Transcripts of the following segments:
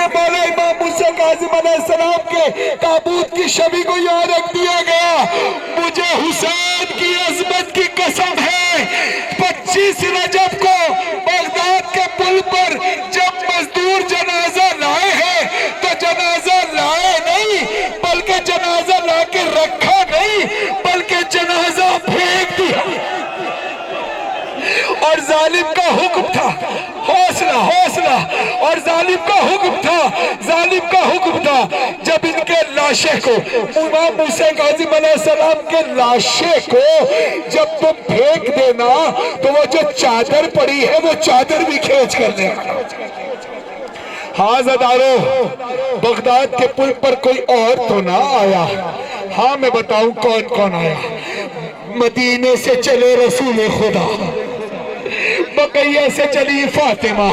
نے مولا امام موسیٰ کاظم علیہ السلام کے تابوت کی شبی کو یہاں رکھ دیا گیا. مجھے حسین کی عظمت کی قسم ہے 25 رجب کو بغداد کے پل پر جب مزدور جنازہ لائے ہیں تو جنازہ لائے نہیں بلکہ جنازہ لا کے رکھا نہیں بلکہ جنازہ پھینک دیا. اور ظالم کا حکم تھا حوصلہ حوصلہ اور ظالم کا حکم تھا جب ان کے لاشے کو امام موسیٰ کاظم علیہ السلام کے لاشے کو جب تم پھینک دینا تو وہ جو چادر پڑی ہے وہ چادر بھی کھینچ کر دینا. ہاں زدارو بغداد کے پل پر کوئی اور تو نہ آیا. ہاں میں بتاؤں کون کون آیا. مدینے سے چلے رسول خدا, بقیہ سے چلی فاطمہ,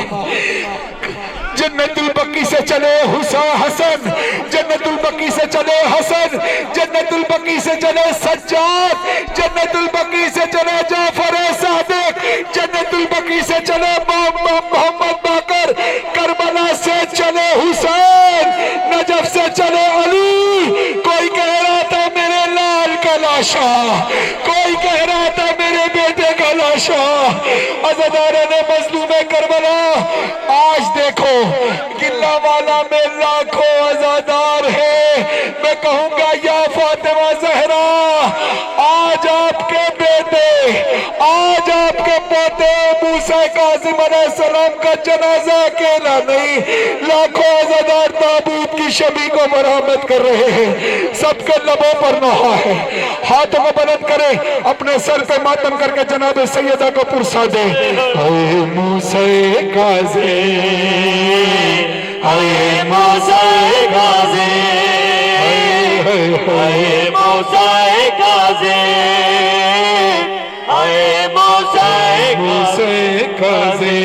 جنت البقی سے چلے حسن, جنت البقی سے چلے حسن, جنت البقی سے چلے سجاد, جنت البقی سے چلے جعفر صادق, جنت البقی سے چلے محمد باقر, کربلا سے چلے حسین, نجف سے چلے علی. کوئی کہہ رہا تھا میرے لال کا لاشا, کوئی کہہ رہا تھا میرے بیٹے کا لاشا. عزاداران مظلوم کربلا آج دیکھو گلہ والا میں لاکھوں عزادار ہے. میں کہوں گا یا فاطمہ زہرا آج آپ کے بیٹے آج آپ کے پوتے موسیٰ کاظم علیہ السلام کا جنازہ اکیلا نہیں لاکھوں عزادار تابوت کی شبی کو مرحمت کر رہے ہیں. سب کے لبوں پر نوحہ ہے. ہاتھوں کو بلند کریں اپنے سر پہ ماتم کر کے جناب سیدہ کو پرسا دیں. اے موسیٰ کاظم, اے موسیٰ کاظم, اے موسیٰ کاظم, اے موسیٰ کاظم,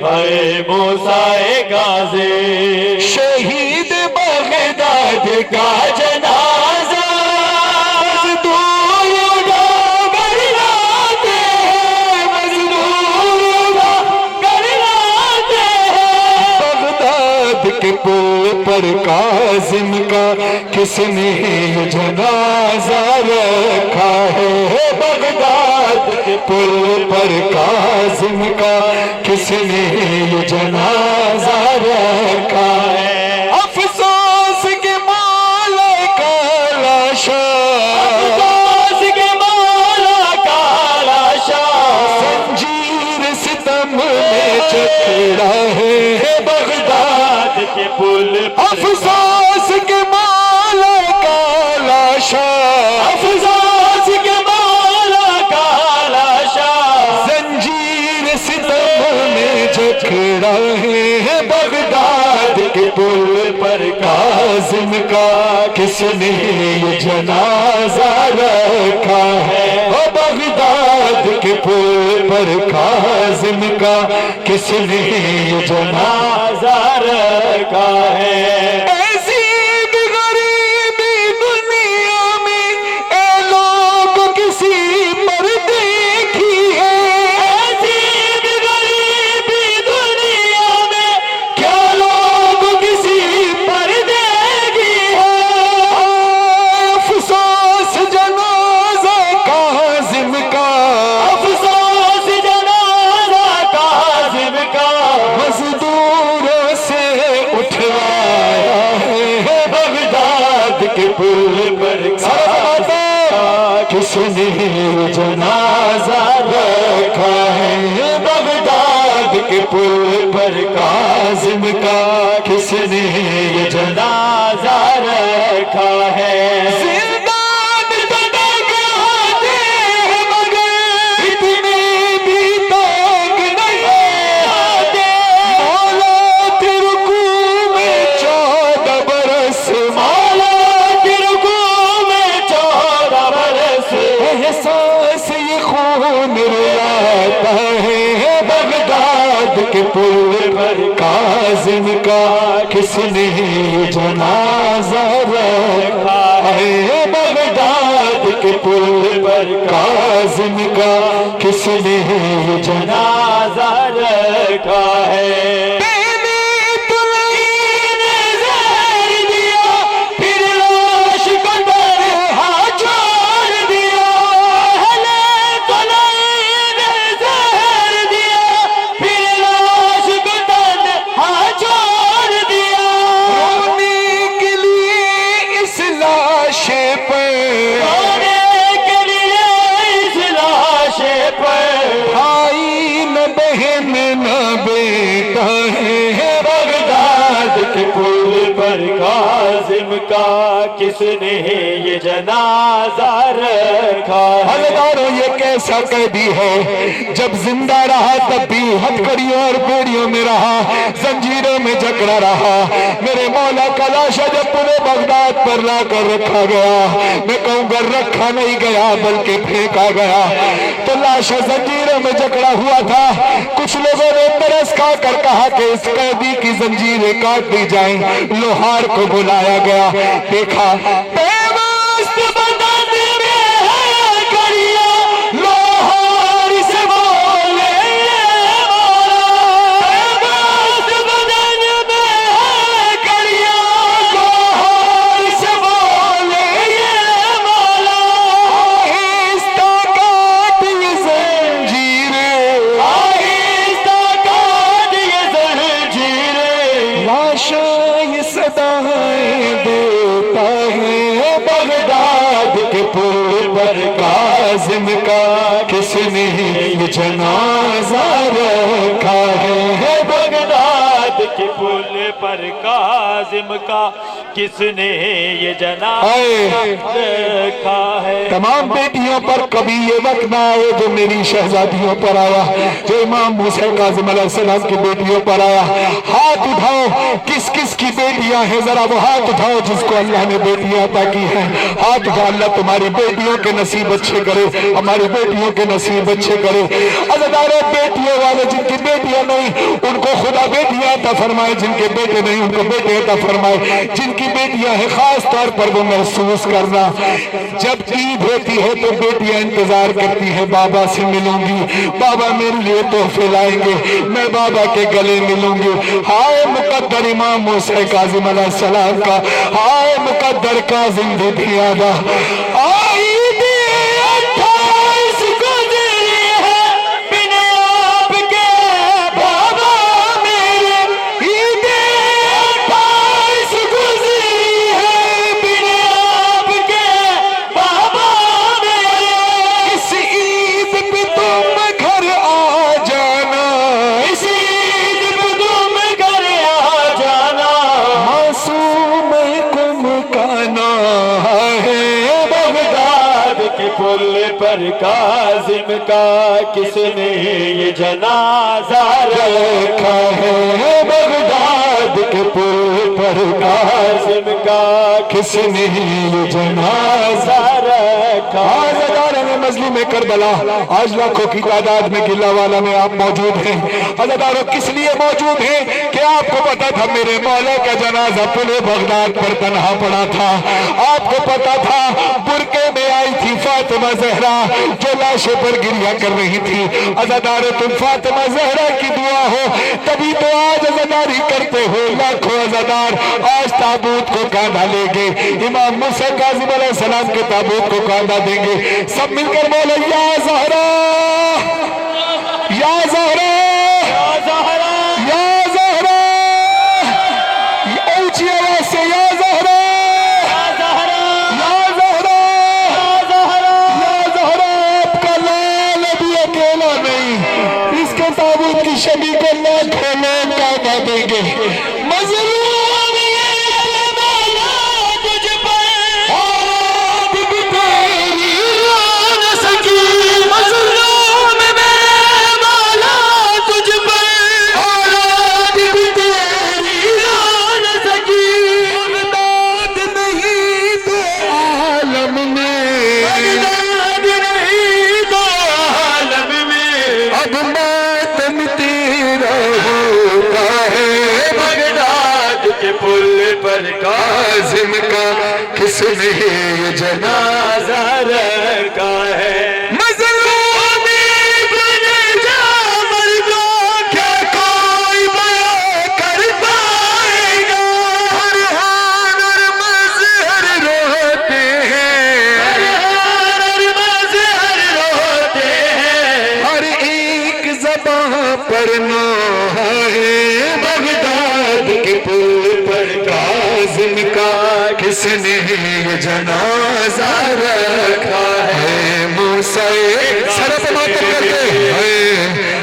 اے موسیٰ کاظم. شہید بغداد کا جنازہ مزدور اٹھا کر لاتے ہیں, مزدور اٹھا کر لاتے ہیں. بغداد کے پل پر کاظم کا کس نے جنازہ رکھا ہے. بغداد کے پل پر کاظم کا کس نے جنازہ رکھا ہے. افسوس کے مولا کا لاشا, افسوس کے مولا کا لاشا, زنجیر ستم میں جکڑا ہے. بغداد کے پل افسوس کے مولا کا لاشا, افسوس کے مولا کا لاشا, زنجیر ستم میں جکڑا ہے. بغداد کے پل پر کاظم کا کس نے یہ جنازہ رکھا ہے. بغداد کے پل پر کاظم کا کس نے یہ جنازہ رکھا ہے. ایسی بھی غریبی دنیا میں اے لوگ کسی پر دیکھی ہے. ایسی بھی غریبی دنیا میں کیا لوگ کسی پر دیکھی ہے. افسوس جنازہ کاظم کا, افسوس جنازہ کاظم کا, مزدوروں سے اٹھوایا ہے. بغداد کے پل پر کس نے جنازہ رکھا ہے. بغداد کے پل پر کاظم کا کس نے جنازہ رکھا ہے. زندان تڑک آتے ہیں مگر اتنے بھی تنگ نہیں آتے. مولا کے رکوع میں 14 برس, مولا کے رکوع میں 14 برس, احساس یہ خون رلاتا ہے. بغداد کے پل پر کاظم کا کس نے جنازہ رکھا ہے. بغداد کے پل پر کاظم کا کس نے جنازہ رکھا ہے. का किस ने ये जनाजा रखा है। हज़ारों ये कैसा कैदी है, जब जिंदा रहा तब भी हथकड़ियों और बेड़ियों में रहा, जंजीरों में जकड़ा रहा। मेरे मौला का लाशा जब पूरे बगदाद पर ला कर रखा गया, मैं कहूँगा रखा नहीं गया बल्कि फेंका गया, तो लाशा जंजीरों में जकड़ा हुआ था। कुछ लोगों ने तरस खा कर कहा कि इस कैदी की जंजीरें काट दी जाएं। लोहार को बुलाया गया, देखा बेमस्त बदन में है कड़िया, लोहार से बोले बेमस्त बदन में है कड़िया, लोहार से बोले मौला, आहिस्ता काट ये जंजीरें, आहिस्ता काट ये जंजीरें, लाशा ये सदाएं देता है बगदाद के पुल पर काजिम का किसने ये जनाजा रखा है। बगदाद के पुल पर काजिम का किसने ये जनाजा रखा है। तमाम बेटियों पर कभी ये वक्त ना आए जो मेरी शहजादियों पर आया, जो इमाम मूसा काज़िम अलैहिस्सलाम की बेटियों पर आया। हाथ उठाओ, किस किस की बेटियां हैं, जरा वो हाथ उठाओ जिसको अल्लाह ने बेटियां अता की हैं। हाथ उठा, अल्लाह तुम्हारी बेटियों के नसीब अच्छे करे, हमारी बेटियों के नसीब अच्छे करे। अज़ादारों, बेटियों वाले जिनकी बेटियां नहीं उनको खुदा बेटियां अता फरमाए, जिनके बेटे नहीं उनको बेटे अता फरमाए। जिनकी बेटियां हैं खास तौर पर वो महसूस करना, जब ईद होती है तो बेटियां इंतजार करती हैं, बाबा से मिलूंगी, बाबा मेरे लिए तोहफे लाएंगे, मैं बाबा के गले मिलूंगी। हाय मुकद्दर इमाम मूसा काज़िम अलैहिस्सलाम का, हाय मुकद्दर काज़िम दियादा, आई पुल पर काजिम का किसने ये जनाजा रखा है। बगदाद के पुल पर काज़िम का किसने ये जनाजा रखा। मजलूम करबला आज लाखों की तादाद में गिल्लावाला में आप मौजूद हैं। अज़ादारों, किस लिए मौजूद हैं कि आपको पता था मेरे मौला का जनाजा पुले बगदाद पर तन्हा पड़ा था। आपको पता था बुरके में आई थी फातिमा ज़हरा जो लाशों पर गिरिया कर रही थी। अज़ादारों, तुम फातिमा ज़हरा की दुआ हो तभी तो आज अज़ादारी करते हो। लाखों अज़ादार आज ताबूत को कांधा लेंगे, इमाम मूसा काज़िम अलैहिस्सलाम के ताबूत को कांधा देंगे। सब मिलकर बोलो या ज़हरा, या ज़हरा, या ज़हरा, या ज़हरा, ऊंची आवाज से या ज़हरा, या ज़हरा, या ज़हरा, या ज़हरा, या ज़हरा। आपका लाल अभी अकेला नहीं, इसके ताबूत की शबी को लाखों लोग कांधा देंगे। मजलूम काज़िम का किसने ये जनाजा रखा है। मज़लूम इब्न जाबर को क्या कोई बयां कर पाएगा। हर हाल और मज़हर रोते हैं, हर हाल और मज़हर रोते हैं, हर एक ज़बां पर नोहा है। बगदाद के पुल पर काज़िम का किसने ये जनाजा रखा है। मूसा सर पे मातम करते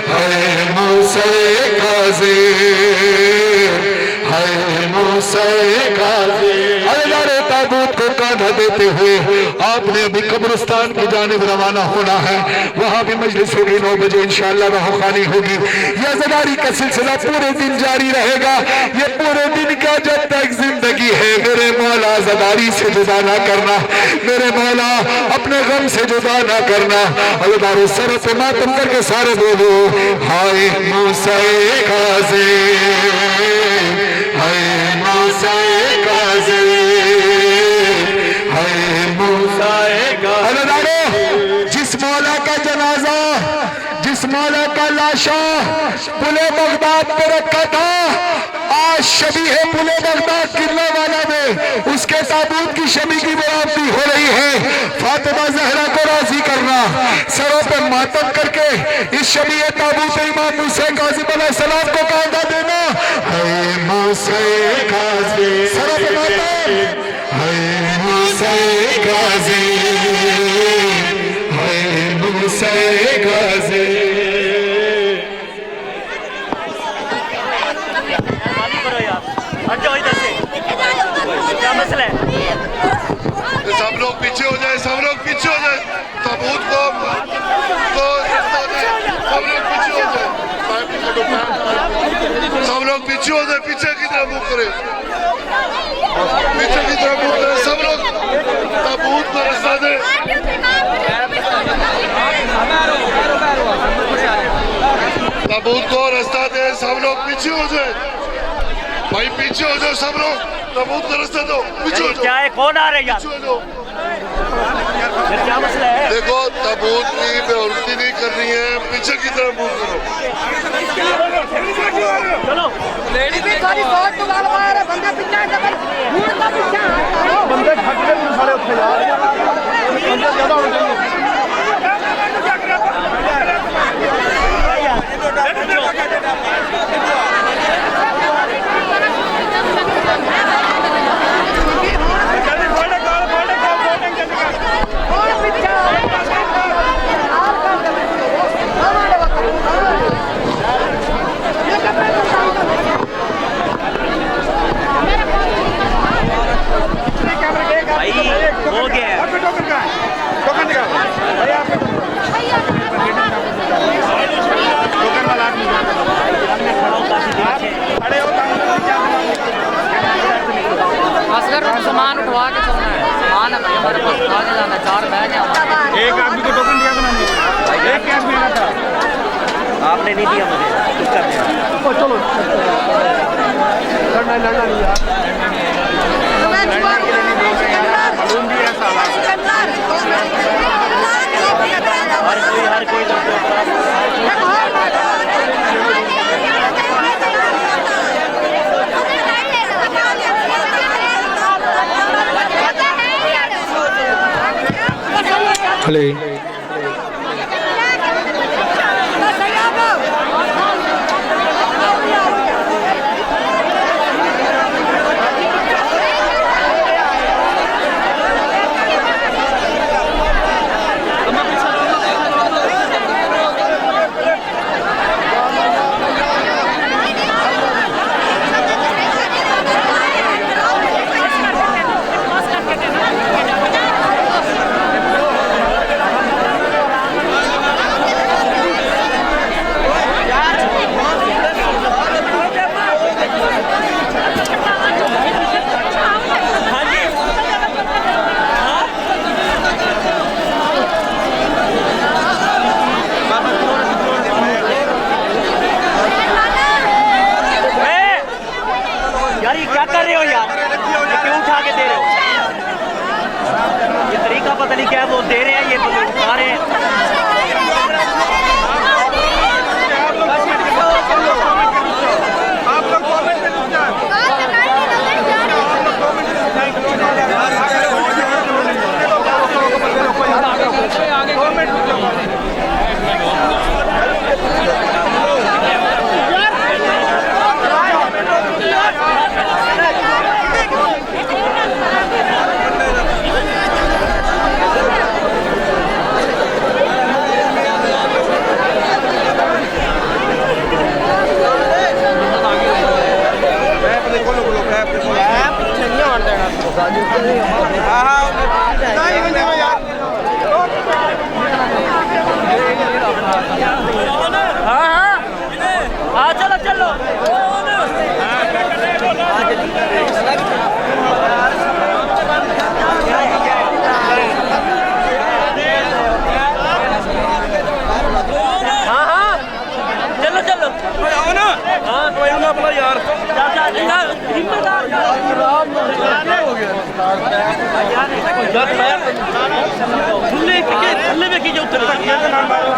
है मूसा काज़िम, है मूसा काज़िम। کر دیتے ہوئے آپ نے ابھی قبرستان کی جانب روانہ ہونا ہے. وہاں بھی مجلس ہوگی 9 بجے انشاءاللہ روح خوانی ہوگی. یہ عزاداری کا سلسلہ پورے دن جاری رہے گا. یہ پورے دن کا جب تک زندگی ہے میرے مولا عزاداری سے جدا نہ کرنا, میرے مولا اپنے غم سے جدا نہ کرنا. عزاداری سر پہ ماتم کر کے سارے بولو ہائے موسیٰ غازی, ہائے موسیٰ غازی, ہائے موسیٰ غازی. جس مولا کا جنازہ, جس مولا کا لاشا پلے بغداد پہ رکھا تھا, آج شبیہ پلے بغداد گرنے والا میں اس کے تابوت کی شبی کی برآمدی ہو رہی ہے. فاطمہ زہرا کو راضی کرنا, سروں پہ ماتم کر کے اس شبیہ تابوت امام موسیٰ کاظم علیہ السلام کو قاعدہ دینا. اے موسیٰ کاظم, سروں پہ ماتم, اے موسیٰ کاظم, اے موسیٰ کاظم. سب لوگ پیچھے ہو جائیں, سب لوگ پیچھے ہو جائیں, تابوت کو سب لوگ پیچھے ہو جائیں, سب لوگ پیچھے ہو جائیں, پیچھے کی طرف منہ کریں, پیچھے کی طرف منہ کریں, سب لوگ تابوت کو رستہ دیں, تابوت کو رستہ دیں, سب لوگ پیچھے ہو جائیں, بھائی پیچھے ہو جاؤ, سب لوگ تابوت کو رستہ دو, پیچھے ہو جاؤ. کیا ہے, کون آ رہے یار, کیا مسئلہ ہے؟ دیکھو تابوت کی بےعزتی نہیں کرنی ہے, پیچھے کی طرف منہ کرو. چلو بندے کھٹ کے سارے اٹھے یار, بندے زیادہ ہونے چاہیے. ہو گیا اصغر سامان اٹھوا کے چلنا ہے, سامان ہے بھائی ہمارے پاس, آگے جانا ہے, 4 بیگ ہیں. ایک آدمی کو ٹوکن دیا تھا, ایک کیش میں تھا, آپ نے نہیں دیا مجھے, کچھ کر دیا. چلو لڑنا نہیں یار, معلوم بھی ہے سالا. ہر کوئی علی کیا کر رہے ہو یار, کیوں اٹھا کے دے رہے ہو, یہ طریقہ پتہ نہیں کیا, وہ دے رہے ہیں, یہ اٹھا رہے ہیں. ہاں थल्ले में की जो उतर बस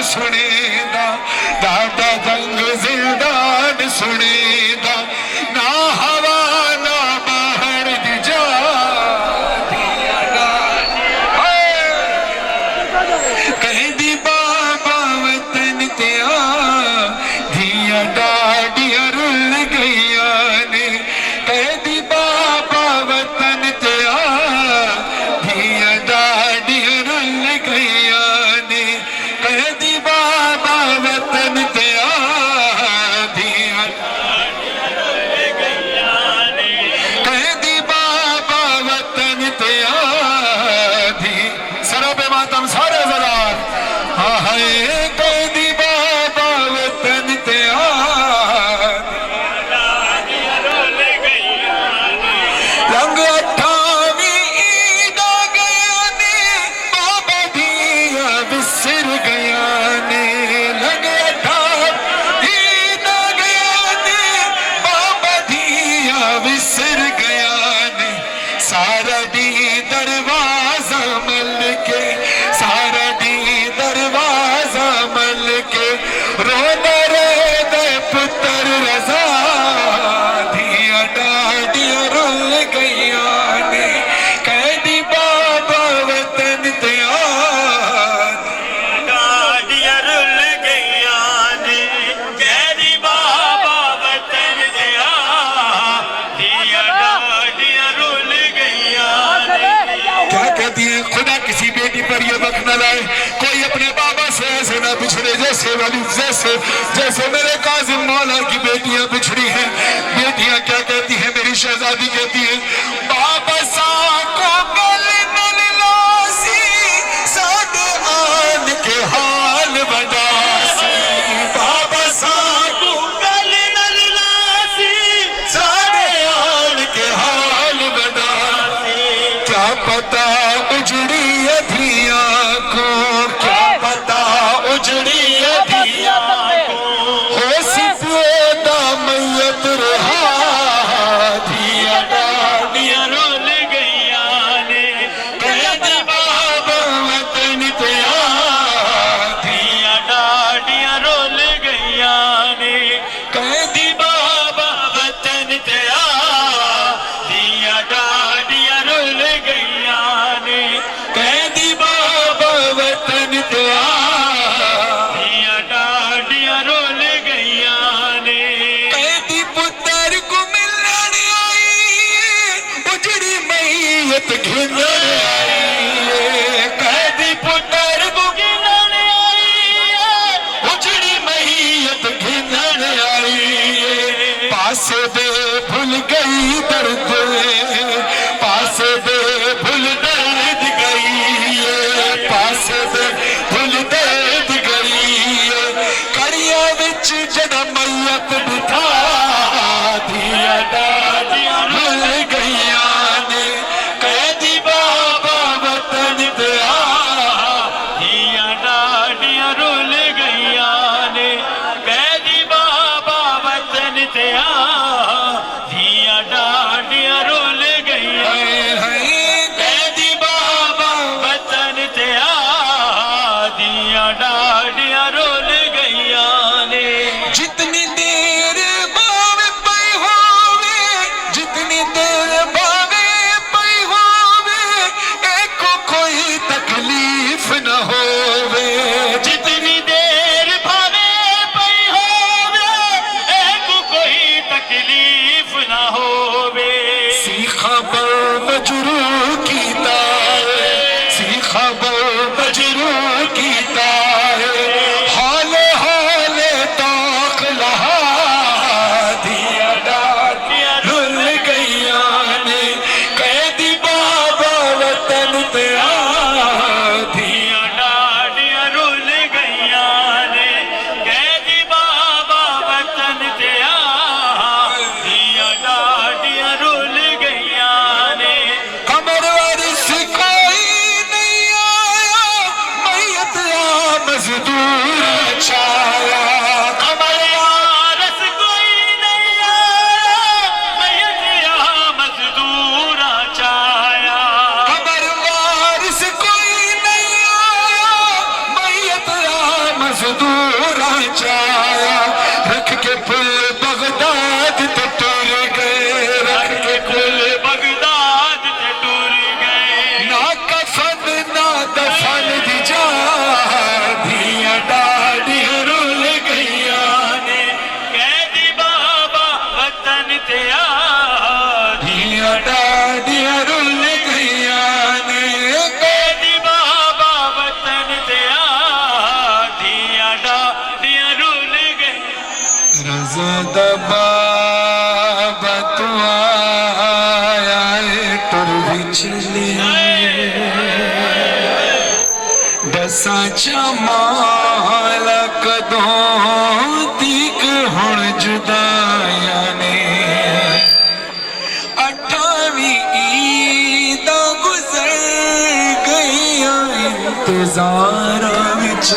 सुनेदा दादा जंग जिंदान सुनेदा ना हवा ना बाहर दी जा कहीं दी बाबा वतन ते आ धिया डाडिया रुल गईया ने कहीं दी बाबा वतन ते आ धिया डाडिया रुल गईया ने कहीं दी बाबा वतन ते आ धिया कहीं दी बाबा वतन ते आ धी सरों पे मातम सारे ज़रार हाय कहीं दी बाबा वतन ते आ रंग अठावी ईद आ गया ने बाबा दिया विसर गया ने रंग अठावी ईद आ गया ने बाबा दिया विसर गया ने सारा दी दरवाजा मल के सारा दी दरवाजा मल के रोना रे दे पुत्र रजा धिया डाडिया रुल गईया ने कैदी बाबा वतन ते आ डाडिया रुल गईया ने कैदी बाबा वतन ते आ दिया डाडिया रुल गईया क्या कहती है खुदा किसी बेटी पर ये वक्त न लाए कोई अपने बाबा से ऐसे ना बिछड़े जैसे वाली जैसे मेरे काजिम मौला की बेटियां बिछड़ी हैं बेटियां क्या कहती हैं मेरी शहजादी कहती है बाबा सा को गल नल लासी साडे आन के हाल बदासी बाबा सा को गल नल लासी साडे आन के हाल बदासी क्या पता उजड़ी अधिया को क्या पता उजड़ी अधिया हो सिपेदा मैयत रहा धिया डाडिया रुल गईया ने कैदी बाबा वतन ते आ दिया डाडिया रुल गईया ने कैदी बाबा वतन ते आ दिया डाडिया रुल गईया ने कैदी बाबा वतन ते आ दिया डाडिया रुल गईया ने कैदी पुत्र को मिलने आई उजड़ी मैयत घिनने आई कैदी पुत्र को गिनने आई उजड़ी मैयत घिनने आई पास दे भूल गई दर्द पास दे भूल दर्द गई पास दे भूल दर्द गई कड़िया विच जड़ा मैयत बिठा धिया डाडिया रुल गईया ने कैदी बाबा वतन ते आ दिया डाडिया रुल गईया ने कैदी बाबा वतन ते आ दिया डाडिया रुल गईया कैदी बाबा वतन ते आ दिया डाडिया रुल गईया ने जितनी देर وچ آیا رکھ کے پل بغداد تے ٹر گئے رکھ کے پل بغداد تے ٹر گئے نہ کفن نہ دفن دی جا دھیاں ڈاڑیاں رول گئیاں نے قیدی بابا وطن تے آ دھیاں ڈاڑیاں رول گئیاں نے قیدی بابا وطن تے آ دھیاں ڈاڈیاں رول گئے رضا دا بابا تو آیا ہے ٹر وچ دساں چمال کدوں تیک ہن جدائیاں نے اٹھاویں عیداں گزر گئیاں انتظاراں وچ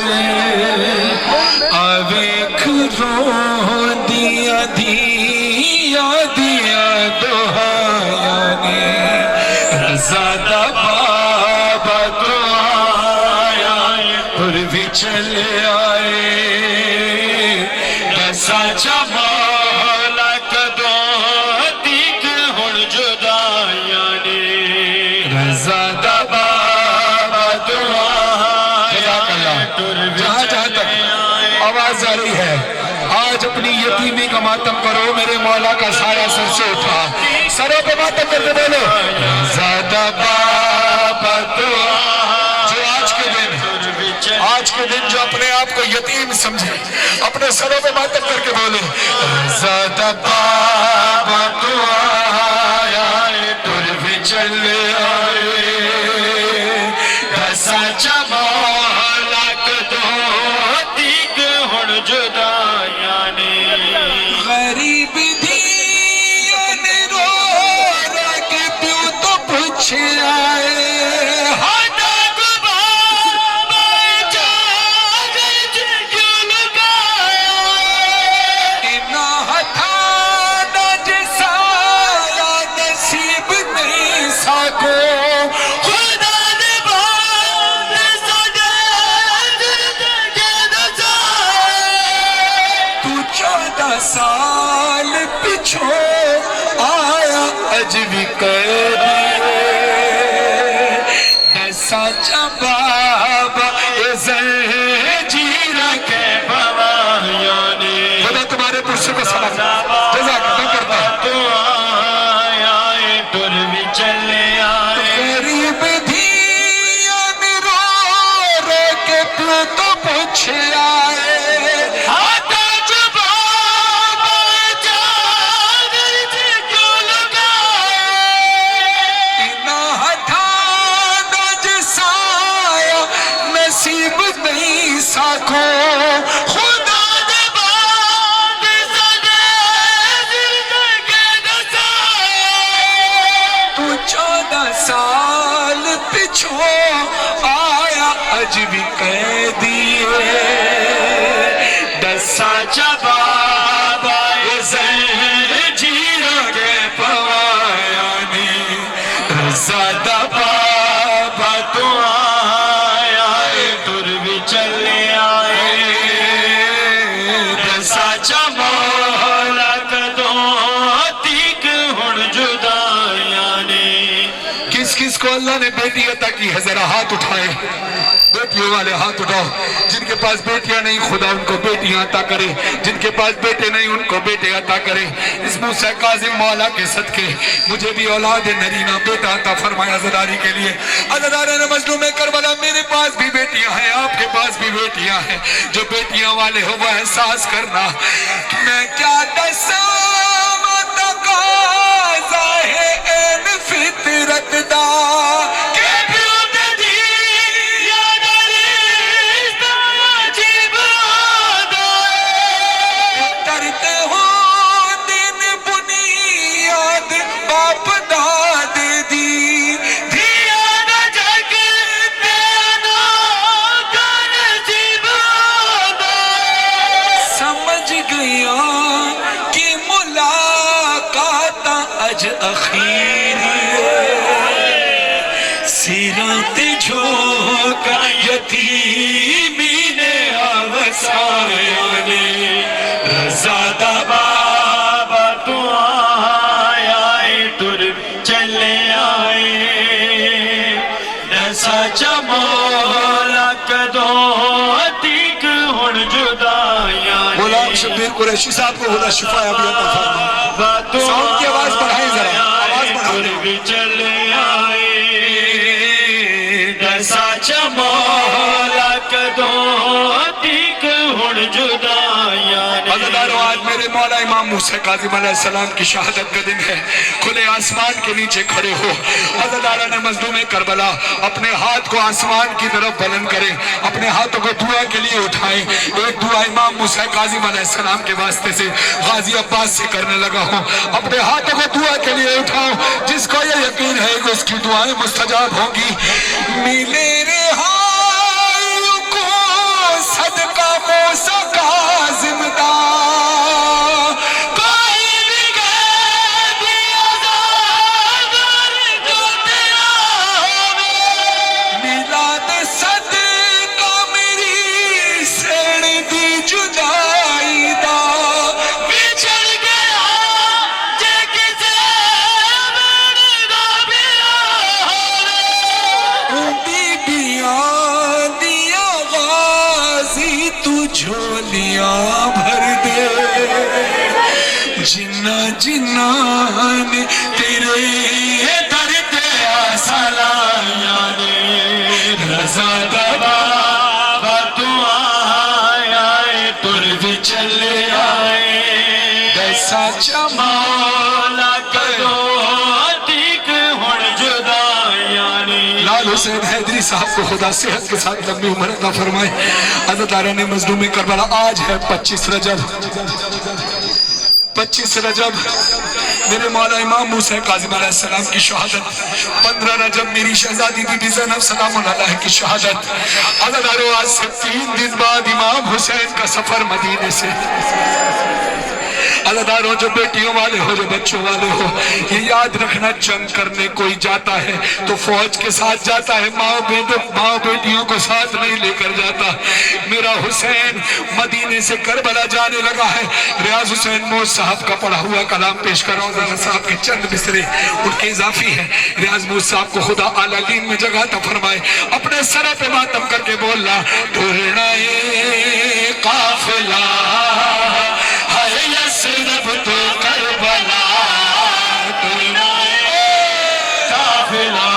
آویکھ روندیاں دھیاں دیاں دہائیاں نے رضا دا بابا تو آیا اور بھی چلے آئے دساں چمالا کدوں تیک ہن جدائیاں نے رضا دا بابا تو آیا جہاں جہاں تک آواز آ رہی ہے آج اپنی یتیمی کا ماتم کرو میرے مولا کا سایہ سر سے اٹھا سروں پہ ماتم کرتے بولو رضا دا بابا تو جو آج کے دن جو اپنے آپ کو یتیم سمجھے اپنے سروں پہ ماتم کر کے بولو رضا دا بابا تو آیا ٹر بھی چلے آئے دساں چمالا کدوں تیک ہن جدائیاں نے غریب دھیاں نے رو رو کے پیو تو پوچھے آئے سال پچھو آیا اج بھی قیدی دساں چا بابا اے زنجیراں کے بوائیاں نے خدا تمہارے پرسے کو سلام جزاک اللہ کرتا تو آیا ٹر بھی چلے آئے غریب دھیاں نے رو رو کے پیو تو پوچھے آئے خدا دے بعد تو 14 سال پچھو آیا اج بھی قیدی دساں چا بابا زنجیراں کے پوائیاں نے رضا دا بابا تو آیا ٹر بھی چلے کس کو اللہ نے بیٹی عطا کی ہے ذرا ہاتھ اٹھائے بیٹیوں والے ہاتھ اٹھاؤ جن کے پاس بیٹیاں نہیں خدا ان کو بیٹیاں عطا کرے جن کے پاس بیٹے نہیں ان کو بیٹے عطا کرے اس موسیٰ کاظم مولا کے صدقے مجھے بھی اولاد نرینہ بیٹا عطا فرمایا عزاداری کے لیے عزادارین مظلوم کربلا میرے پاس بھی بیٹیاں ہیں آپ کے پاس بھی بیٹیاں ہیں جو بیٹیاں والے ہو وہ احساس کرنا میں کیا دساں تقاضا ہے این فطرت دا کہ پیو دے دی یاد رشتہ عجیب آدھائے کرتے ہو دن بنیاد باپ داد دی دھیان جگ دینا کر عجیب آدھائے سمجھ گیا کہ ملاقات اج اخیر سیرات جھوکا یتیمی نے آوس सायाने रजा दा बाबा तू आए तुर चले आए ऐसा चमोला कदों अतीक हुण जुदाया गुलाम शब्बीर कुरैशी साहब को खुदा शिफा अभी अता फरमाए। साउंड की आवाज बढ़ाएं जरा, आवाज बढ़ाएं। चले आए दसा चमोला कदों अतीक हुण जुदाया अज़ीज़ानो, आज मेरे मौला इमाम मूसा काज़िम अलैहिस्सलाम की शहादत का दिन है। खुले आसमान के नीचे खड़े हो। अज़ीज़ानो ने मज़लूम करबला अपने हाथ को आसमान की तरफ बुलंद करें, अपने हाथों को दुआ के लिए उठाएं। एक दुआ इमाम मूसा काज़िम अलैहिस्सलाम के वास्ते से गाजी अब्बास से करने लगा हूँ। अपने हाथों को दुआ के लिए उठाओ, जिसको ये यकीन है कि उसकी दुआएं मुस्तजाब होंगी। मिले रिहाई को सदका मूसा काज़िम दा झोलियां भर दे जिन्ना जिन्ना ने तेरे दर ते आसा लाया ने रज़ा दा बाबा तू आया तुर भी चले आए दसा चमोला कदों अतीक हुण जुदाया ने। लाल हुसैन हैदरी साहब को खुदा सेहत के साथ लंबी उम्र अता फरमाए। अज़ीज़ानो ने मज़लूम करबला आज है 25 रजब। 25 रजब मेरे मौला इमाम मूसा काज़िम अलैहिस्सलाम की शहादत। 15 रजब मेरी शहजादी बीबी ज़ैनब सलामुन अलैहा की शहादत। अज़ीज़ानो, आज से 3 दिन बाद इमाम हुसैन का सफर मदीने से। अज़ीज़ानो, जो बेटियों वाले हो, जो बच्चों वाले हो, ये याद रखना, जंग करने कोई जाता है तो फौज के साथ जाता है, माँ बेटियों को साथ नहीं लेकर जाता। मेरा हुसैन मदीने से करबला जाने लगा है। रियाज हुसैन मोज साहब का पढ़ा हुआ कलाम पेश कर रहा हूँ। साहब के चंद मिसरे उनके इजाफी है। रियाज मोज साहब को खुदा आला दीन में जगह ता फरमाए। अपने सर पे मातम करके बोलना, टुरनाए काफिला यसरब तो करबला, काफिला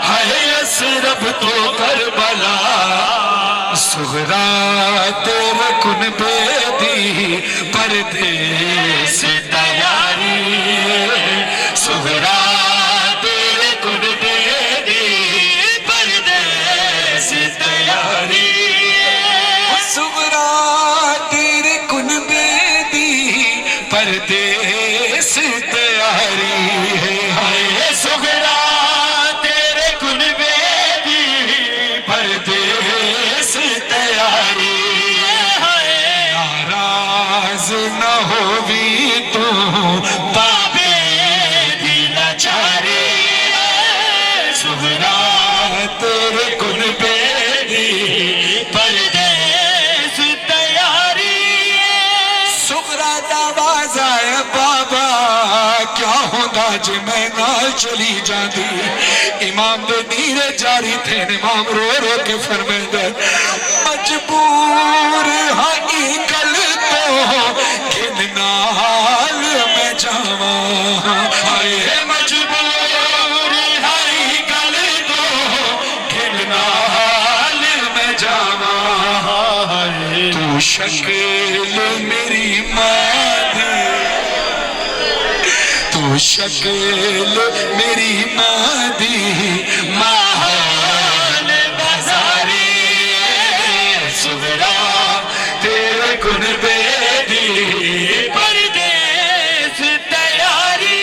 है यसरब तो करबला, सुगरा तेरे कुनबे दी परदेस तैयारी, सुगरा तेरे कुनबे दी परदेस तैयारी, सुगरा तेरे कुनबे परदेस तैयारी है। सुगरा तेरे कुनबे दी परदेस तैयारी है। नाराज न होवी तू बाबे दी लाचारी, सुगरा तेरे कुनबे दी परदेस तैयारी। सुगरा दावाज़ आया बाबा क्या होंदा जे मैं नाल चली जाती। इमाम दे धीरे जारी थे, इमाम रो रो के फरमांदा, मजबूर हाँ गल तो किन नाल मैं जावां, हाय मजबूर हाँ गल तो किन नाल मैं जावां। तू शक्ल मेरी माँ दी, तू शक्ल मेरी माँ दी महान बाजारी, सुगरा तेरे कुनबे दी परदेस तैयारी।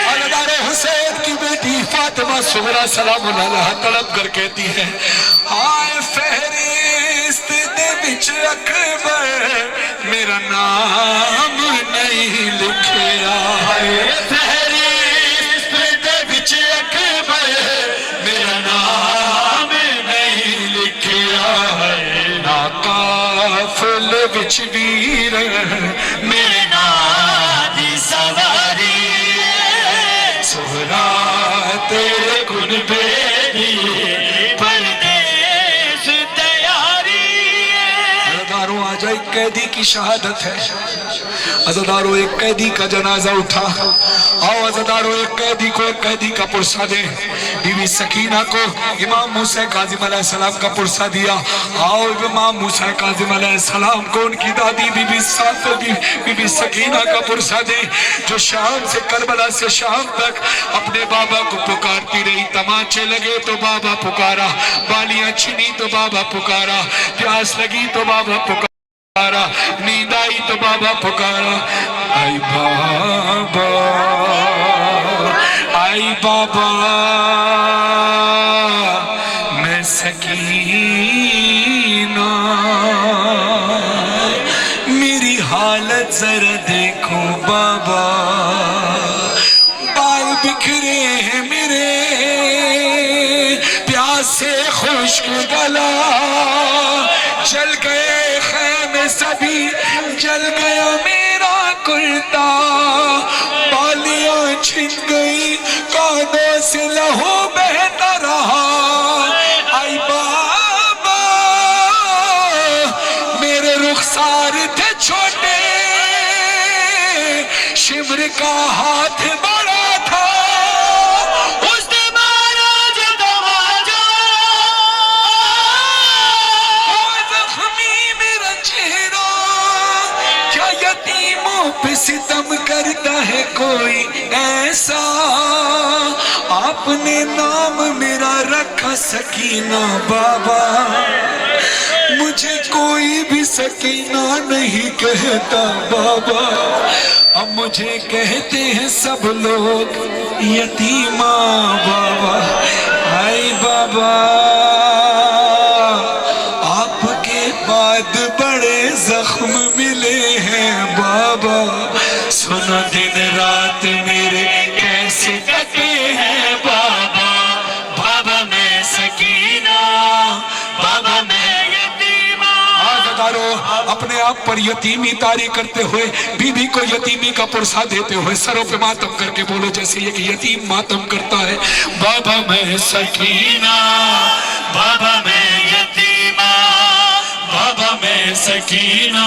अज़ीज़ानो, हुसैन की बेटी फातिमा सुगरा सलामुन अलैहा तड़प कर कहती है, हाय फहरिस्त दे विच अकबर मेरा नाम नहीं लिखिया, फहरिस्त दे विच अकबर मेरा नाम नहीं लिखिया, ना काफले विच वीर मेरे नाल दी सवारी सोहरा तेरे गुण बेदी परदेस तैयारी। अज़ादारों आ जाए, कैदी की शहादत है। अज़ादारों एक कैदी का जनाजा उठा। आओ अज़ादारों एक कैदी को एक कैदी का पुरसा दे। बीवी सकीना को इमाम मूसा काज़िम अलैहिस्सलाम का पुरसा दिया। आओ इमाम मूसा काज़िम अलैहिस्सलाम को उनकी दादी बीबी सकीना का पुरसा दे, जो शाम से करबला से शाम तक अपने बाबा को पुकारती रही। तमाचे लगे तो बाबा पुकारा, बालियां छिनी तो बाबा पुकारा, प्यास लगी तो बाबा पुकारा, नींद आई तो बाबा पुकारा। आई बाबा, आई बाबा मैं सकीना, मेरी हालत जरा देखो बाबा, बाल बिखरे हैं मेरे, प्यास से खुश्क गला, जल गए खैमे सभी, जल गया मेरा कुर्ता, बालियां छिन गई, कानों से लहू बहता रहा। आई बाबा मेरे रुखसार थे छोटे, शिमर का हाथ बड़ा था, उसने मारा जो दरवाजा, जख्मी मेरा चेहरा, क्या यतीमों पे सितम करता है कोई ऐसा, आपने नाम मेरा रखा सकीना बाबा, मुझे कोई भी सकीना नहीं कहता बाबा, अब मुझे कहते हैं सब लोग यतीमा बाबा। आई बाबा आपके बाद बड़े जख्म मिले हैं बाबा, सुनो दिन रात मेरे कैसे कटे हैं बाबा, बाबा मैं सकीना, बाबा मैं यतीमा। आज़ादारों अपने आप पर यतीमी तारी करते हुए, बीबी को यतीमी का पुरसा देते हुए सरों पे मातम करके बोलो जैसे एक यतीम मातम करता है। बाबा मैं सकीना, बाबा मैं यतीमा, बाबा मैं सकीना,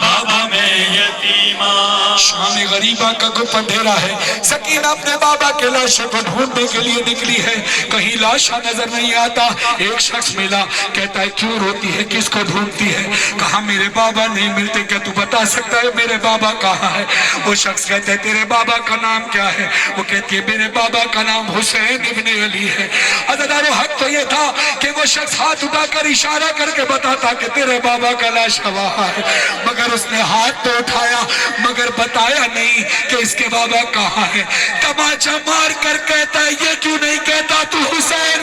बाबा मैं यतीमा। शाम गरीबा का गुप अंधेरा है, सकीना अपने बाबा के लाशों को ढूंढने के लिए निकली है, कहीं लाशा नजर नहीं आता। एक शख्स मिला, कहता है क्यों रोती है, किसको ढूंढती है? कहा मेरे बाबा नहीं मिलते, क्या तू बता सकता है मेरे बाबा कहाँ है? वो शख्स कहता है तेरे बाबा का नाम क्या है? वो कहती है मेरे बाबा का नाम हुसैन इब्ने अली है। अज़ादारों हक तो ये था कि वो शख्स हाथ उठाकर इशारा करके बताता कि तेरे बाबा का लाशा वहाँ है, मगर उसने हाथ तो उठाया मगर बताया नहीं कि इसके बाबा कहाँ है। तमाचा मार कर कहता है ये क्यों नहीं कहता तू हुसैन,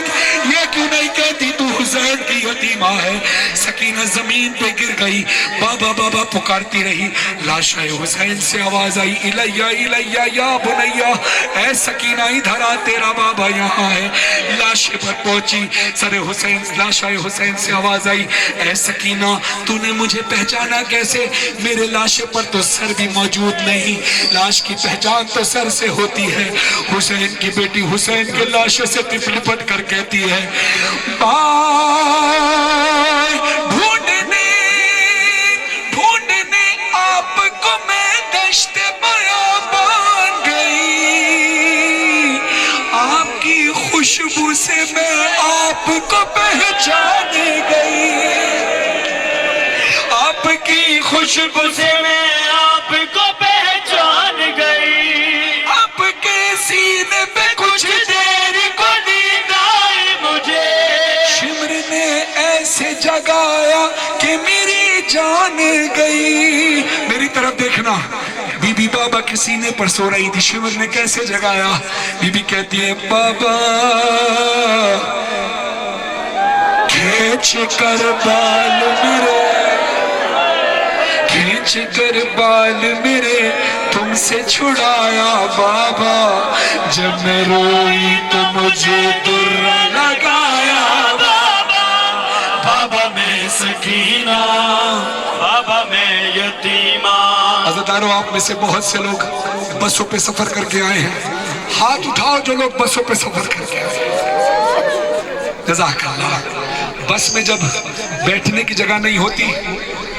ये क्यों नहीं कहती तू हुसैन की यतीमा है। सकीना जमीन पे गिर गई, बाबा बाबा पुकारती रही। लाशा हुसैन से आवाज आई इलैया इलैया या बुनैया, ऐ सकीना इधर आ तेरा बाबा यहाँ है। लाशे पर पहुंची, सरे हुसैन, लाशा हुसैन से आवाज आई ऐ सकीना तूने मुझे पहचाना कैसे? मेरे लाशे पर तो सर भी मौजूद नहीं, लाश की पहचान तो सर से होती है। हुसैन की बेटी हुसैन के लाशे से लिपट कर कहती है बाय ढूंढने ढूंढने आपको मैं दश्त बयाबान गई, आपकी खुशबू से मैं आपको पहचान गई, आपकी खुशबू से मैं आपको पहचान गई, आपके सीने पे कुछ देर को नींद आई मुझे, शिमर ने ऐसे जगाया कि मेरी जान गई। मेरी तरफ देखना, बीबी बाबा के सीने पर सो रही थी, शिमर ने कैसे जगाया? बीबी कहती है बाबा खींच कर बाल मेरे, खींच कर बाल मेरे तुमसे छुड़ाया बाबा, जब मैं रोई तो मुझे दुर्रा लगाया बाबा, बाबा मैं सकीना, बाबा मैं यतीमा। अज़ादारों, आप में से बहुत से लोग बसों पे सफर करके आए हैं। हाथ उठाओ जो लोग बसों पे सफर करके आए हैं। जज़ाकल्लाह। बस में जब बैठने की जगह नहीं होती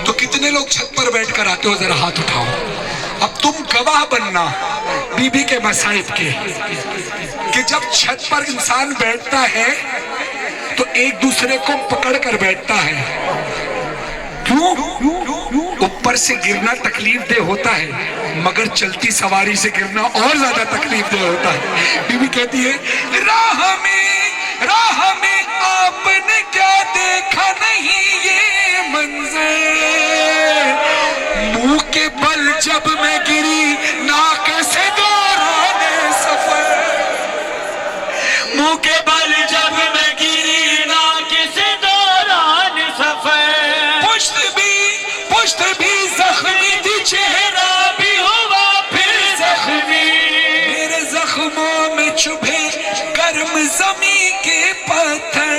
तो कितने लोग छत पर बैठकर आते हो, जरा हाथ उठाओ। अब तुम गवाह बनना बीबी के मसाइब के, कि जब छत पर इंसान बैठता है तो एक दूसरे को पकड़ कर बैठता है। क्यों? ऊपर से गिरना तकलीफ दे होता है, मगर चलती सवारी से गिरना और ज्यादा तकलीफ दे होता है। बीबी कहती है, राह में आपने क्या देखा नहीं ये मंजर, मुंह के बल जब मैं गिरी नाक से दौराने सफर, मुंह के बल जब मैं गिरी नाक से दौरान सफर, पुश्त भी जख्मी थी, चेहरा भी हुआ फिर जख्मी, मेरे जख्मों में चुभे गर्म जमी के पत्थर,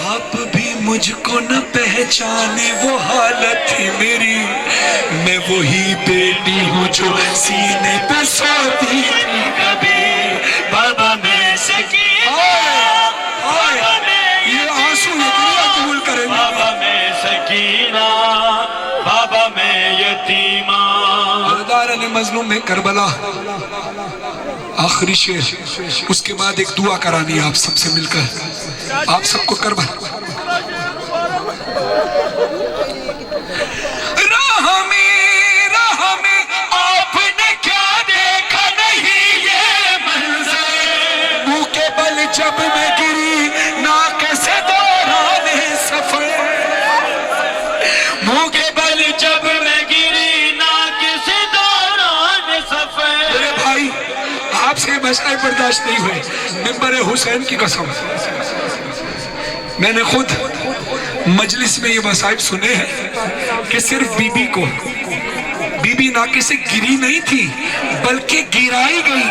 आप भी मुझको न पहचाने वो हालत थी मेरी, मैं वही बेटी हूँ जो सीने पे सोती थी कभी, बाबा मैं सकीना, ये आंसू ये दुनिया कबूल करेंगे। बाबा मैं सकीना, बाबा मैं यतीमा। हज़रत अली मज़लूम में करबला आखिरी शेर, उसके बाद एक दुआ करानी है आप सबसे मिलकर, आप सबको करबला। राह में आपने क्या देखा नहीं ये मंजर, मुंह के बल जब मैं गिरी नाक से दौराने सफर, मुंह के बल जब मैं गिरी नाक से दौरान सफर। मेरे भाई, आपसे मसले बर्दाश्त नहीं हुए, मिंबर हुसैन की कसम, मैंने खुद मजलिस में ये मसाइब सुने हैं कि सिर्फ बीबी नाके से गिरी नहीं थी बल्कि गिराई गई।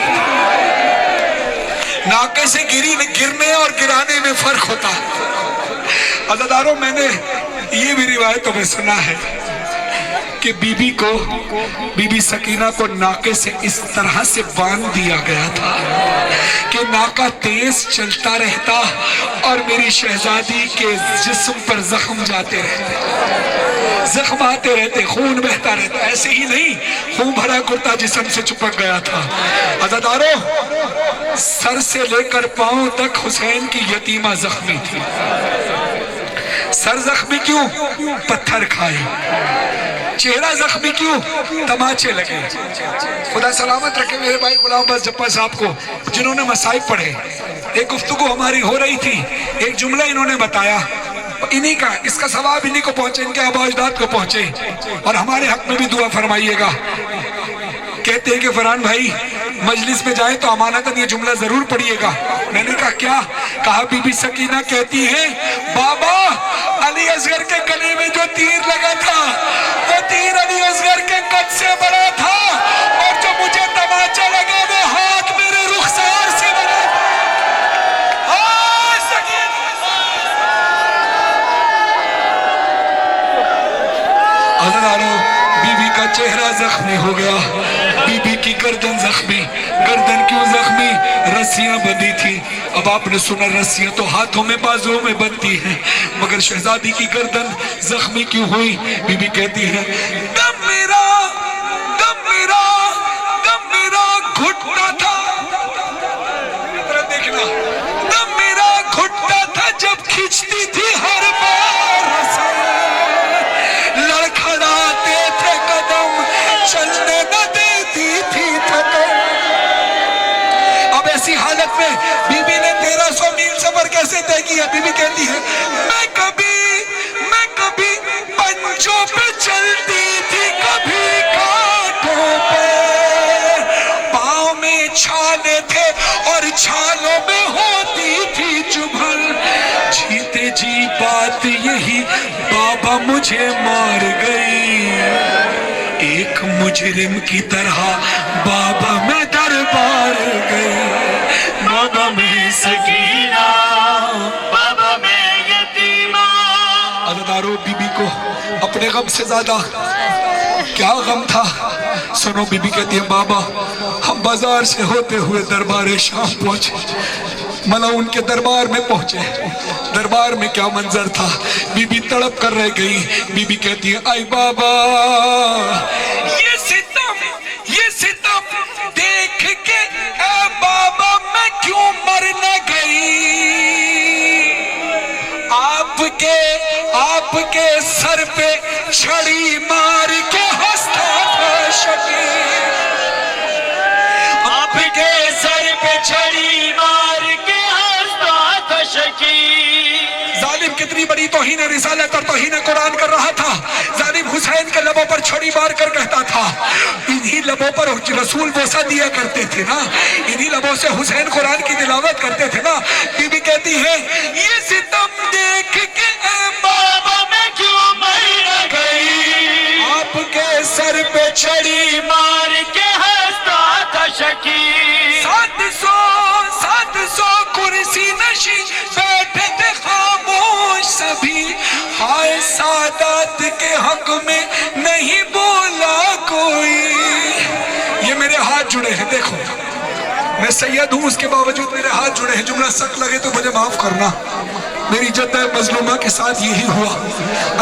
नाके से गिरने और गिराने में फर्क होता है। अज़ादारों, मैंने ये भी रिवायतों में सुना है कि बीबी सकीना को नाके से इस तरह से बांध दिया गया था कि नाका तेज चलता रहता और मेरी शहजादी के जिस्म पर जख्म जाते रहते, जख्म आते रहते, खून बहता रहता। ऐसे ही नहीं, खून भरा कुर्ता जिस्म से चिपक गया था। अज़ादारों, सर से लेकर पांव तक हुसैन की यतीमा जख्मी थी। सर जख्मी क्यों? पत्थर खाए। चेहरा जख्मी क्यों? तमाचे लगे। खुदा सलामत रखे मेरे भाई गुलाम अब्बास जप्पा साहब को, जिन्होंने मसाइब पढ़े। एक गुफ्तगू हमारी हो रही थी, एक जुमला इन्होंने बताया, इन्हीं का, इसका सवाब इन्हीं को पहुंचे, इनके आबा अजदाद को पहुंचे, और हमारे हक में भी दुआ फरमाइएगा। कहते हैं कि फरहान भाई मजलिस में जाए तो अमानतन ये जुमला जरूर पढ़िएगा। मैंने कहा क्या? कहा बीबी सकीना कहती है, बाबा अली असगर के गले में जो तीर लगा था वो तीर अली असगर के कद से बड़ा था, और जो मुझे तमाचा लगा वो हाथ मेरे रुखसार से बड़ा था। बीबी का चेहरा जख्मी हो गया, बीबी की गर्दन जख्मी। गर्दन क्यों जख्मी? रस्सियां बंधी थी। अब आपने सुना रस्सियां तो हाथों में बाजुओं में बनती हैं, मगर शहजादी की गर्दन जख्मी क्यों हुई? बीबी कहती है, दम मेरा घुटता था, देखना, दम मेरा घुटता था जब खींचती थी हर बार रस्सी, लड़खड़ाते थे कदम, चलने न देती थी थकन। अब ऐसी हालत में बीबी ने 1300 मील सफर कैसे तय किया? बीबी कहती है, मैं कभी पंजों पे चलती थी, कभी कांटों पे, पाँव में छाले थे और छालों में होती थी चुभन। जीते जी बात यही, बाबा मुझे मार गई, एक मुजरिम की तरह बाबा मैं दरबार गई। बाबा मैं सकीना, बाबा मैं यतीमा। अज़ादारों, बीबी को अपने गम से ज्यादा क्या गम था। सुनो, बीबी कहती है बाबा हम बाजार से होते हुए दरबार शाम पहुंचे। मला उनके दरबार में पहुंचे। दरबार में क्या मंजर था, बीबी तड़प कर रह गई। बीबी कहती है आई बाबा ये सितम देख के ए बाबा मैं क्यों मर न गई। आपके सर पे छड़ी मार के हंसता था शकीर। आपके सर पे छड़ी मार के हंसता था शकीर। जालिम कितनी बड़ी तौहीन रिसालत और तौहीन कुरान कर रहा था। जालिम हुसैन के लबों पर छड़ी मार कर कहता था, इन्हीं लबों पर रसूल बोसा दिया करते थे ना, इन्हीं लबों से हुसैन कुरान की तिलावत करते थे ना। बीबी कहती है ये सितम देख के बाबा मैं क्यों मर न गई। आपके सर पे छड़ी मार के हंसता था शकीर। 700 कुर्सी नशीं बैठे थे खामोश सभी। हाय सादात के हक में नहीं बोला कोई। ये मेरे हाथ जुड़े हैं, देखो मैं सैयद हूं, उसके बावजूद मेरे हाथ जुड़े हैं। जुमला सख्त लगे तो मुझे माफ करना। मेरी जद्दा मजलूमा के साथ यही हुआ।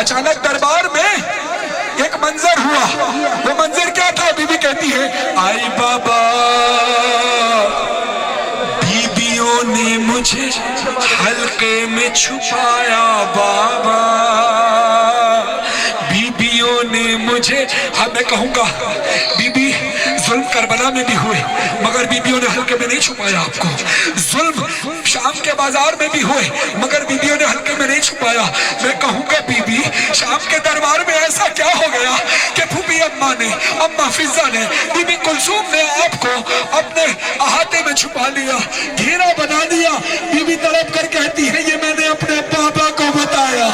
अचानक दरबार में एक मंजर हुआ। वो मंजर क्या था? बीबी कहती है आई बाबा बीबियों ने मुझे हल्के में छुपाया बाबा। बीबियों ने मुझे, हाँ मैं कहूंगा बीबी जुल्म करबला में भी हुए मगर बीबियों ने हल्के में नहीं छुपाया आपको। जुल्म शाम के बाजार में भी हुए मगर बीबियों ने हल्के में नहीं छुपाया। मैं कहूंगा बीबी शाम के दरबार में ऐसा क्या हो गया कि फूफी अम्मा ने, अम्मा फिजा ने, बीबी कुलसूम ने आपको अपने अहाते में छुपा लिया, घेरा बना दिया। बीबी तड़प कर कहती है ये मैंने अपने बाबा को बताया,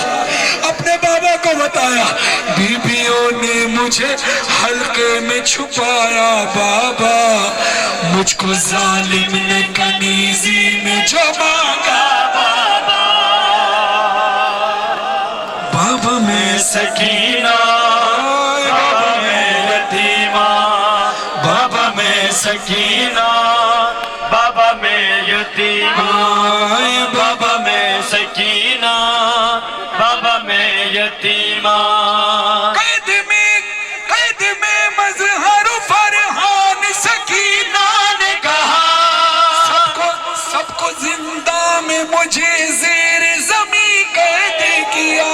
अपने बाबा को बताया। बीबियों ने मुझे हल्के में छुपाया बाबा। मुझको जालिम ने कनीजी में जो मांगा बाबा में सकीना बाबा में यतीमा। बाबा में सकीना बाबा में यतीमा। बाबा में सकीना बाबा में यतीमा। कैद में मजहर फरहान सकीना ने कहा सबको जिंदा में मुझे ज़ेर ज़मीं कैद किया।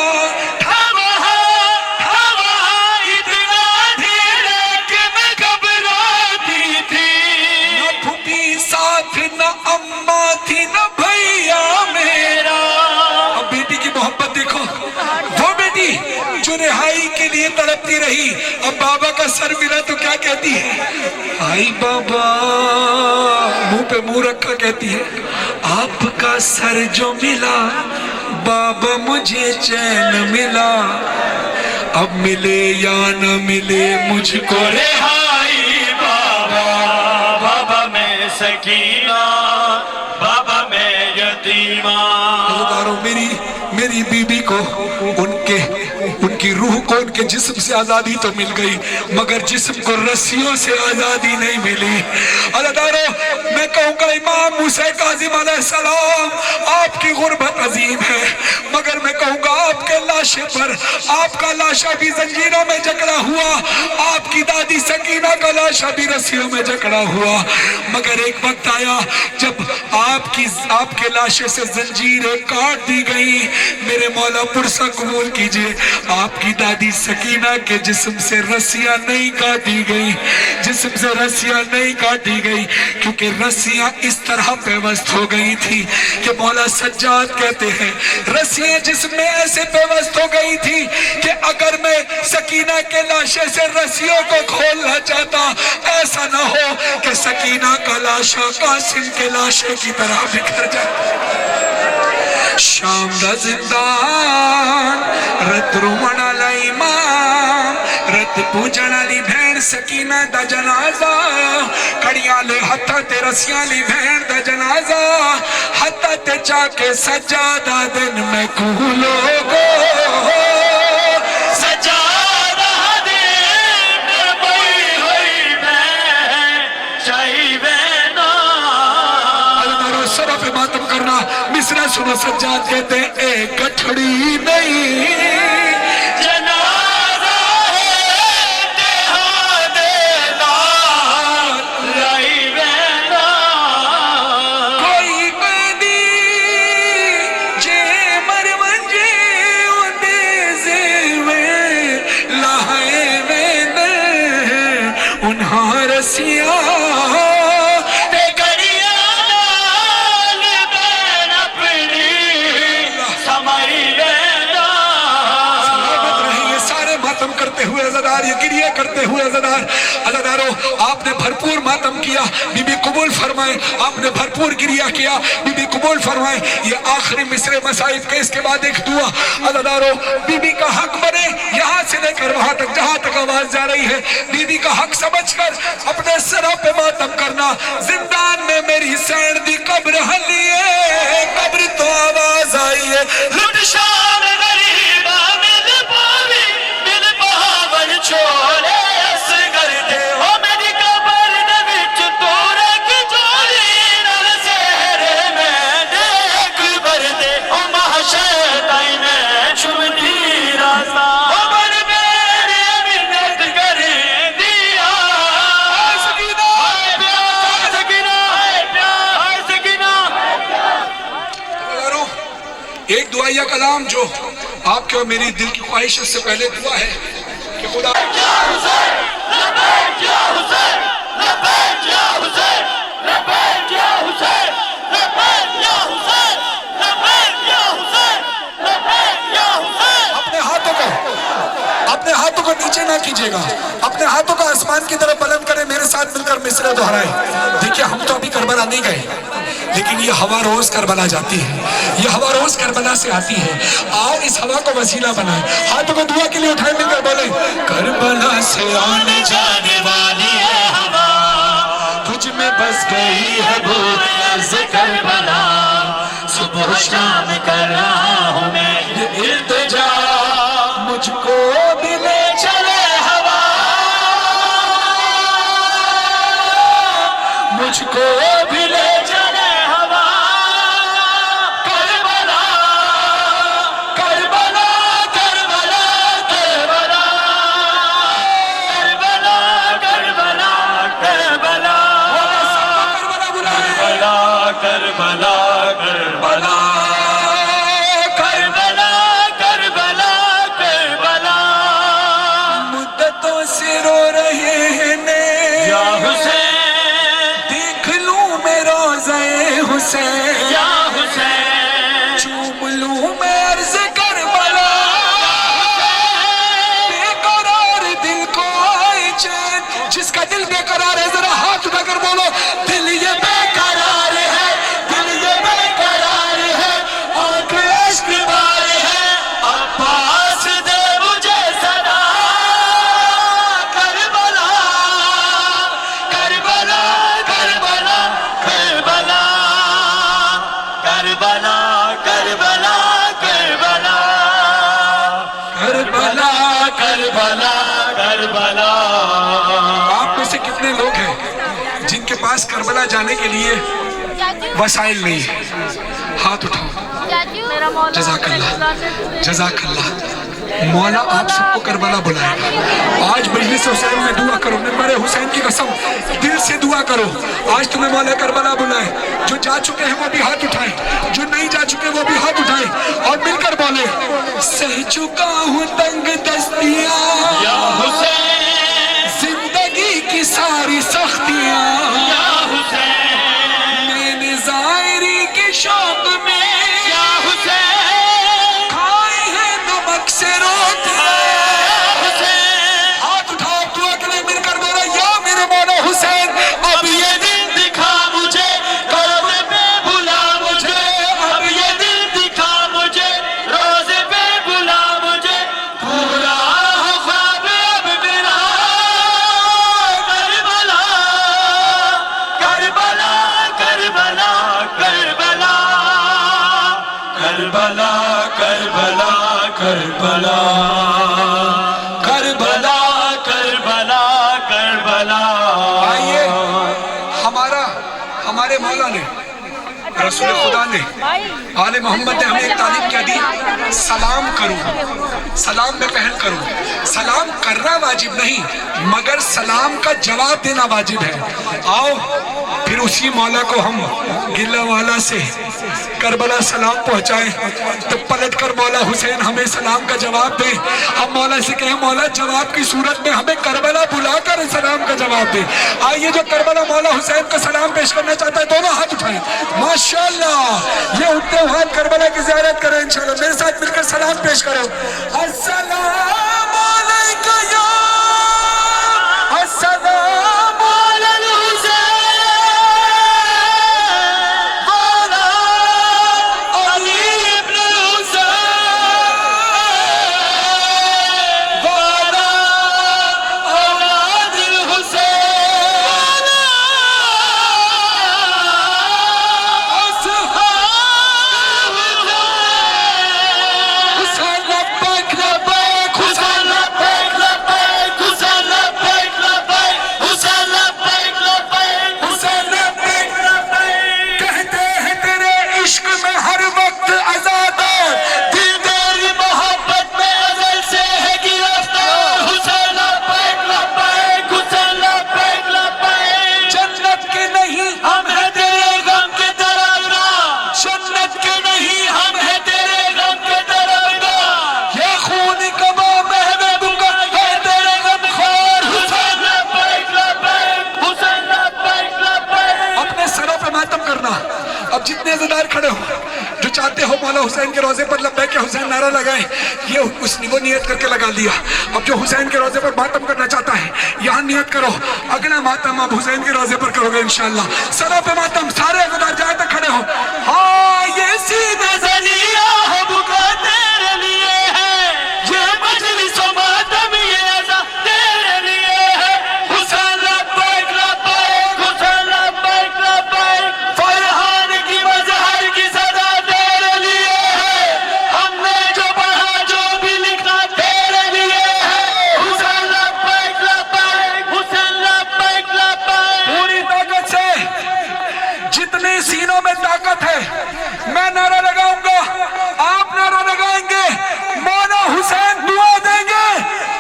इतना धीरे कि मैं घबराती थी। न फूफी साथ न अम्मा थी न भैया मेरा। अब बेटी की मोहब्बत देखो, वो बेटी जो रिहाई के लिए तड़पती रही, अब बाबा का सर मिला तो क्या कहती है? आई बाबा, मुंह पे मुंह रखा कहती है आपका सर जो मिला बाबा मुझे चैन मिला। अब मिले या न मिले मुझको रिहाई बाबा। बाबा में सकीना बाबा में यतीमा। मेरी बीबी को उनकी रूह को उनके जिस्म से आजादी तो मिल गई मगर जिस्म को रस्सियों से आजादी नहीं मिली। अल्लाह मैं कहूँगा इमाम मूसा काज़िम अलैहिस्सलाम आपकी गुर्बत अजीम है मगर मैं कहूँगा आपके लाशे पर, आपका लाशा भी जंजीरों में जकड़ा हुआ, आपकी दादी सकीना का लाशा भी रस्सियों में जकड़ा हुआ मगर एक वक्त आया जब आपके लाशे से जंजीरें काट दी गई। मेरे मौला पुरसा कबूल कीजिए, आपकी दादी सकीना के जिस्म से रस्सियां नहीं काटी गई, जिस्म से रस्सियां नहीं काटी गई क्योंकि रस्सियां इस तरह पेवस्त हो गई थी कि मौला सज्जाद कहते हैं रस्सियां जिस्म में ऐसे पेवस्त हो गई थी कि अगर मैं सकीना के लाशे से रस्सियों को खोलना चाहता ऐसा ना हो कि सकीना का लाशा कासिम के लाशे की तरह बिखर जाए। शाम दा जिंदान रत रुमण वाला इमाम, रत पूजन वाली भैन सकीना दा जनाजा, कड़ियां ले हत्था ते रस्सियां ली भैन दा जनाजा, हत्था ते जाके सज्जादा दिन में कूलो गो सुनो सज्जाद कहते हैं एक गठड़ी नहीं जनाजा है तेहादे नाल लाई वेंदा कोई कदी जे मर मंजे उंदे जेवे लाए वेंदे उन्हां रसिया ते कड़ियां नाल बैन अपनी समाई वेंदा ये सारे मातम करते हुए अज़ादार, ये गिरिया करते हुए अज़ादार। अज़ादारों, आपने भरपूर मातम किया, बीबी कबूल फरमाए। आपने भरपूर गिरिया किया, बीबी कबूल फरमाए। ये आखिरी मिसरे मसाइब के, इसके बाद एक दुआ। अज़ादारों, बीबी का हक बने, यहाँ से लेकर वहां तक जहां तक आवाज जा रही है, बीबी का हक समझकर अपने सरों पे मातम करना। जिंदान में मेरी सैन दी कब्र हली है, कब्र तो आवाज आई है। लुट शान गरीबा मिल पावी मिल पावन छोड़े अस करदे हो मेरी कबर दे विच तोरे की जोड़ी नल सहरे में देख भरदे ओ महशर ताई में छुमदी रास्ता ओ मन मेरे मिन्नत करे दिया सकीना सकीना सकीना। एक दुआया कलाम जो आपके और मेरी दिल की ख्वाहिश, उससे पहले दुआ है कि खुदा अपने हाथों को नीचे ना कीजिएगा, अपने हाथों को आसमान की तरफ बुलंद करें, मेरे साथ मिलकर मिसरे दोहराएं। देखिए, हम तो अभी करबला नहीं गए, लेकिन ये हवा रोज करबला जाती है, ये हवा रोज करबला से आती है। आओ इस हवा को वसीला बनाएं, हाथों को दुआ के लिए उठाएं, मिलकर बोले करबला से आने जाने वाली है हवा तुझ में बस गई है वो अर्ज़ करबला सुबह शाम कर रहा हूँ मैं ये इल्तिजा मुझको भी ले चले हवा मुझको भी ले चले हवा Karbala Karbala Karbala Karbala Karbala Karbala Karbala Karbala Karbala Karbala Karbala Karbala मुद्दतों से रो रहे हैं या मैं, हुसैन देख लूं मैं रोज़े हुसैन, या हुसैन चूम लूं मैं अर्ज़ करबला, बेकरार दिल को आए चैन। जिसका दिल बेकरार है जरा हाथ उठाकर बोलो, दिल ये बेकरार है, दिल ये बेकरार है, आंखें अश्क बार है अब्बास दे मुझे सदा Karbala Karbala Karbala Karbala Karbala Karbala Karbala Karbala. Karbala Karbala. आप में से कितने लोग हैं जिनके पास करबला जाने के लिए वसाइल नहीं है? हाथ उठाओ। जज़ाकल्लाह जज़ाकल्लाह। मौला आप सबको करबला बुलाएगा। आज मजलिस हुसैन में दुआ करो, मेरे हुसैन की कसम, दिल से दुआ करो। आज तुम्हें मौला करबला बुलाए। जो जा चुके हैं वो भी हाथ उठाएं, जो नहीं जा चुके वो भी हाथ उठाएं और मिलकर बोले सह चुका हूँ तंग दस्तियाँ या हुसैन जिंदगी की सारी सख्तियाँ, या हुसैन मैंने ज़ाहिरी के शौक में या हुसैन खाए हैं नमक से रोटियाँ। हुसैन हाथ उठाओ, दुआ के लिए मिलकर बोलो या मेरे मौला हुसैन, अब ये दिन दिखा मुझे रोज़े पे बुला मुझे अब ये दिन दिखा मुझे रोज़े पे बुला मुझे पूरा हो ख्वाब अब मेरा Karbala Karbala Karbala Karbala Karbala Karbala Karbala Karbala Karbala Karbala. आइए, हमारे मौला ने رسول خدا نے آل محمد نے ہمیں ایک تعلیم کیا دی، سلام کرو، سلام میں پہل کرو۔ سلام کرنا واجب نہیں مگر سلام کا جواب دینا واجب ہے۔ آؤ پھر اسی مولا کو ہم گلہ والا سے کربلا سلام پہنچائیں، تو پلٹ کر مولا حسین ہمیں سلام کا جواب دے۔ ہم مولا سے کہیں مولا جواب کی صورت میں ہمیں کربلا بلا کر سلام کا جواب دے۔ آئیے جو کربلا مولا حسین کو سلام پیش کرنا چاہتا ہے دونوں ہاتھ اٹھائیں۔ ماشاءاللہ یہ اٹھتے ہوئے کربلا کی زیارت کریں انشاءاللہ، میرے ساتھ مل کر سلام پیش کرو۔ السلام علیکہ یا السلام علی الحسین والا علی ابن الحسین والا اولاد الحسین اصحاب حسین لبیک لبیک حسین لبیک لبیک حسین لبیک لبیک حسین لبیک لبیک حسین لبیک لبیک کہتے ہیں تیرے عشق میں ہر وقت آزادار، دل تیری محبت میں ازل سے ہے گرفتار۔ حسین لبیک لبیک حسین لبیک لبیک جنت کے نہیں ہم ہیں تیرے غم کے درگاہ، جنت کے نہیں ہم ہیں تیرے غم کے درگاہ، یہ خون کباب محبوب کا ہے تیرے غم خور۔ حسین لبیک لبیک حسین لبیک لبیک اپنے سروں پہ ماتم کرنا۔ اب جتنے عزیزدار کھڑے ہو جو چاہتے ہو مولا حسین کے روزے پر لبیک حسین نعرہ لگائیں، یہ وہ نیت کر کے لگا لیا۔ اب جو حسین کے روزے پر ماتم کرنا چاہتا ہے یہاں نیت کرو، اگلا ماتم آپ حسین کے روزے پر کرو گے انشاءاللہ۔ سروں پہ ماتم، سارے عزیزدار جہاں تک کھڑے ہو۔ ہاں یہ سیدھا زلیہ ہم کا تیرے لیے ہے، یہ مجلس و ماتم یہ عزا تیرے لیے ہے۔ حسین لبیک لبیک حسین لبیک لبیک فرحان کی مظہر کی صدا تیرے لیے ہے، ہم نے جو پڑھا جو بھی لکھا تیرے لیے ہے۔ حسین لبیک لبیک حسین لبیک لبیک پوری طاقت سے جتنے سینوں میں طاقت ہے میں نعرہ لگاؤں گا، آپ نعرہ لگائیں گے، مولا حسین دعا دیں گے،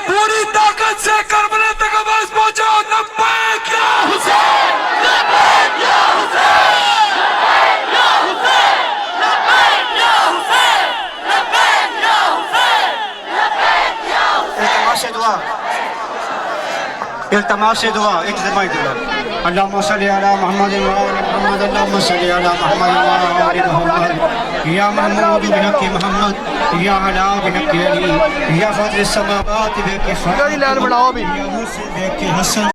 پوری طاقت سے کربلا تک آواز پہنچاؤ۔ لبیک یا حسین لبیک یا حسین لبیک یا حسین لبیک یا حسین لبیک یا حسین لبیک یا التماس دعا، التماس دعا، اجتماعی دعا۔ اللہم صلی علی محمد وآل محمد، اللہم صلی علی محمد وآل محمد، یا محمود بحق محمد، یا علا بحق علی، یا فضل السماوات بحق خالد، یا حسن بحق حسن۔